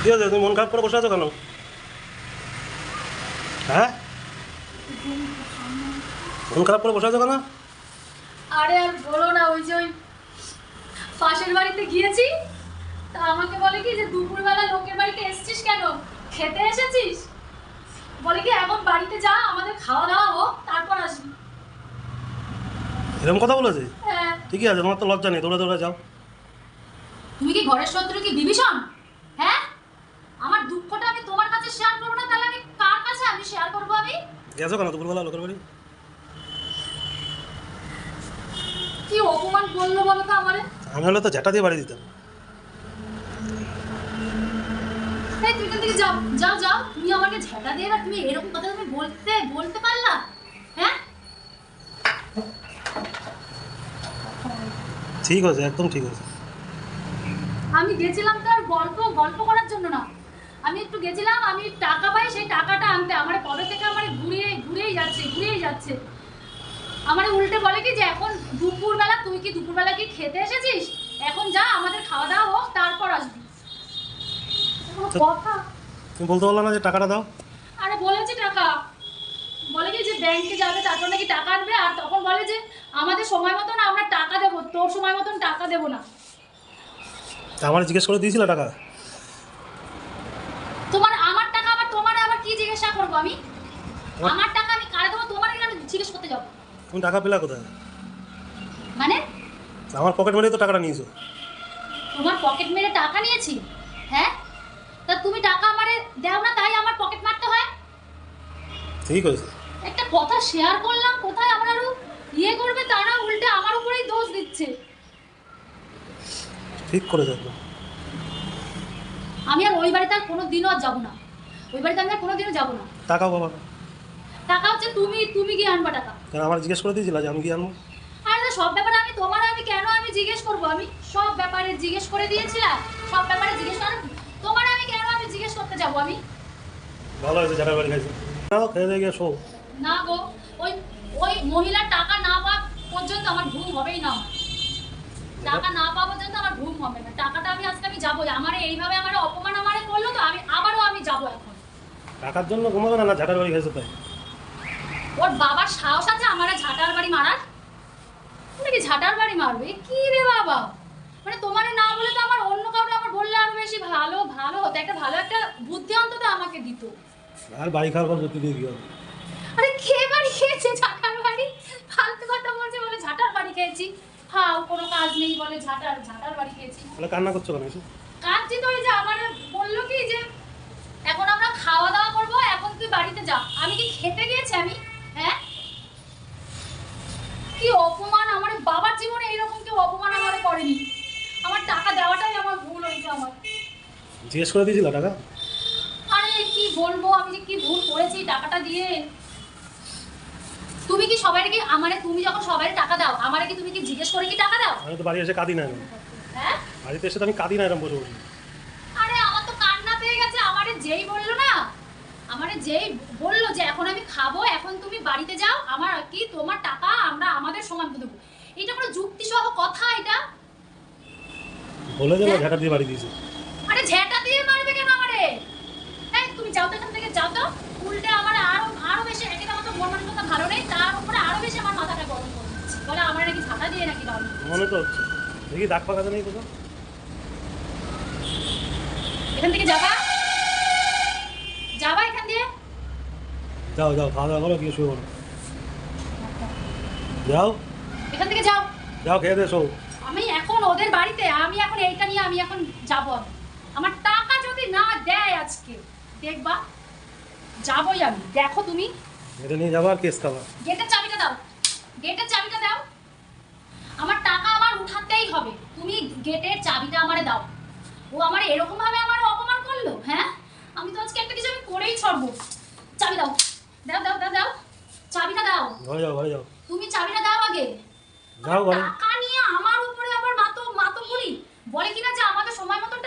কি হয়েছে, তুমি মন খারাপ করে বসে আছো কেন? হ্যাঁ, মন খারাপ করে বসে আছো কেন? আরে আর বলো না, ওই যে ওই পাশের বাড়িতে গিয়েছি, তা আমাকে বলে কি যে দুপুরবেলা লোকের বাড়িতে এসেছিস কেন, খেতে এসেছিস? বলে কি এখন বাড়িতে যা, আমাদের খাওয়া দাওয়া হোক তারপর আসবি। এরকম কথা বলেছে? হ্যাঁ। ঠিকই আছে, তোমার তো লজ্জা নেই, দৌড়ে দৌড়ে যাও। তুমি কি ঘরের শত্রু কি বিভীষণ? হ্যাঁ, আমার দুঃখটা আমি তোমার কাছে শেয়ার করবো না, তাহলে আমি কার কাছে আমি শেয়ার করবো? আমি গেছো কেন দুপুরবেলা লোকের বাড়ি? কি অপমান করলো বলো তো আমারে? আমি হলে তো ঝাঁটা দিয়ে বাড়ি দিতাম। এই তুমি এখান থেকে যাও যাও যাও, তুমি আমাকে ঝাঁটা দিয়ে না, তুমি এরকম কথা তুমি বলতে পারলা? হ্যাঁ, ঠিক আছে, একদম ঠিক আছে। আমি গেছিলাম তো আর গল্প করার জন্য না, আমি একটু গেছিলাম, আমি টাকা পাই সেই টাকাটা আনতে। আমার কবে থেকে আমার ঘুরেই যাচ্ছে। আমার উল্টে বলে কি যে এখন দুপুরবেলা, তুই কি দুপুরবেলা কি খেতে এসেছিস? এখন যা, আমাদের খাওয়া দাওয়া হোক তারপর আসবি। কথা তুমি বলতে পারলো না যে টাকাটা দাও? আরে বলেছি টাকা, বলে কি যে ব্যাংকে যাবে তারপর নাকি টাকা আনবে, আর তখন বলে যে আমাদের সময় মতন আমরা টাকা দেবো, তোর সময় মতন টাকা দেবো না। তা আমার জিজ্ঞেস করে দিয়েছিল টাকা? আমার টাকা আবার তোমার আবার কি জিজ্ঞাসা করবো আমি? আমার টাকা আমি কারে দেবো, তোমার কেন জিজ্ঞেস করতে যাবো? তুমি টাকা পেলা কোথায়? মানে আমার পকেট মানি তো টাকাটা নিয়েছো। তোমার পকেট মেরে টাকা নিয়েছি? হ্যাঁ, তা তুমি টাকা আমারে দাও না, তাই আমার পকেট মারতে হয়? ঠিক আছে। একটা কথা শেয়ার করলাম, কোথায় আমার আরো করবে, তারা উল্টে আমার উপরেই দোষ দিচ্ছে। ঠিক করে যাবো। আমি আর ওই বাড়িতে আর কোনোদিনও আর যাবো না, ওই বাড়িতে আমি আর কোনোদিনও যাবো না। টাকা বাবা, টাকা হচ্ছে তুমি গিয়ে আনবা টাকা। কেন আমার জিজ্ঞেস করে দিয়েছিল যে আমি কি আনবো? আরে সব ব্যাপারে আমি কেন আমি জিজ্ঞেস করবো? আমি সব ব্যাপারে জিজ্ঞেস করে দিয়েছিলাম, সব ব্যাপারে জিজ্ঞেস করে তোমার আমি কেন আমি জিজ্ঞেস করতে যাবো? আমি ভালো হয়েছে ঝাঁটার বাড়ি খাইছি। নাও খেয়ে দিয়ে গিয়ে শো। না গো, ওই ওই মহিলার টাকা না পাওয়া পর্যন্ত আমার ঘুম হবেই না। টাকা না পাওয়া পর্যন্ত আমার ঘুম হবে না। টাকাটা আজকে আমি যাবোই। আমারে এইভাবে আমারে অপমান আমারে করলো, তো আমি আবারও যাবো এখন। টাকার জন্য ঘুমাবে না, না ঝাঁটার বাড়ি খাইছো তাই? ওর বাবার সাহস আছে আমারে ঝাঁটার বাড়ি মারার? নাকি ঝাঁটার বাড়ি মারবে? কি রে বাবা, মানে তোমারে না বলে তো আমার অন্য কাউকে আমার বললে আরো বেশি ভালো হতো। ভালো একটা বুদ্ধি অন্তত আমাকে দিত। আর বাড়ি খাওয়ার পর বুদ্ধি দিয়ে কি হবে? আরে খেয়ে বাড়ি খেয়েছে, ঝাঁটার বাড়ি ফালতু কথা বলছে, বলে ঝাঁটার বাড়ি খেয়েছি। হ্যাঁ, কোনো কাজ নেই বলে ঝাঁটার বাড়ি খেয়েছি। তাহলে কান্না করছো কেন এসে? কাঁদছি তো, ওই যে আমার বললো কি যে এখন আমরা খাওয়া দাওয়া করবো, এখন তুই বাড়িতে যা। আমি কি খেতে গিয়েছি আমি? হ্যাঁ, কি অপমান! আমার বাবার জীবনে এইরকম কেউ অপমান আমারে করেনি। আমার টাকা দেওয়াটাই আমার ভুল হয়েছে। আমার জিজ্ঞেস করে দিয়েছিল টাকা? আরে কি বলবো, আমি যে কি ভুল করেছি টাকাটা দিয়ে। তুমি কি সবাইকে কি তুমি যখন সবাই টাকা দাও, আমারে কি তুমি কি জিজ্ঞেস করে কি টাকা দাও? আমি তো বাড়ি এসে কাঁদি না এরকম। হ্যাঁ, বাড়িতে এসে তো আমি কাঁদি না এরকম বসে বসে। আরে আমার তো কান্না পেয়ে গেছে। আমারে যেই বললো যে এখন আমি খাবো, এখন তুমি বাড়িতে যাও, আমার কি তোমার টাকা আমরা আমাদের সমান দেবো, এটা কোনো যুক্তি সহ কথা? এটা বলে দিল ঝাঁটা দিয়ে বাড়ি দিয়েছে। আরে ঝেঁটা দিয়ে মারবে কেন আমারে? এই তুমি যাও তো এখান থেকে, যাও তো। উল্টে আমার আরো বেশি, একে তো আমার তো মন মানসিকতা ভালো নেই, তার উপরে আরো বেশি আমার মাথাটা গরম করে দিচ্ছে। বলে আমার নাকি ঝাঁটা দিয়ে নাকি দাও। মনে তো হচ্ছে। দেখি দাগ পাকাতে নেই কোথাও। এখান থেকে যাবা এখান দিয়ে। যাও যাও, খাওয়া দাওয়া করো, গিয়ে শুয়ে পড়ো। যাও এখান থেকে যাও। যাও, খেয়ে দিয়ে শো। আমি এখন ওদের বাড়িতে, আমি এখন এইটা নিয়ে আমি এখন যাবো। আমার টাকা যদি না দেয় আজকে, দেখবা যাবোই আমি। দেখো তুমি এটা নিয়ে যাবো আর কেস খাবা। গেটের চাবিটা দাও, গেটের চাবিটা দাও। আমার টাকা আমার উঠাতেই হবে, তুমি গেটের চাবিটা আমারে দাও। ও আমার এরকম ভাবে আমার অপমান করলো। হ্যাঁ, আমি তো আজকে একটা কিছু আমি করেই ছাড়বো। চাবি দাও, দাও দাও দাও দাও, চাবিটা দাও। ঘরে যাও, ঘরে যাও। তুমি চাবিটা দাও আগে। যাও ঘরে। টাকা নিয়ে আমার উপরে আবার মাতো পুরি বলে কিনা যে আমাদের সময় মতন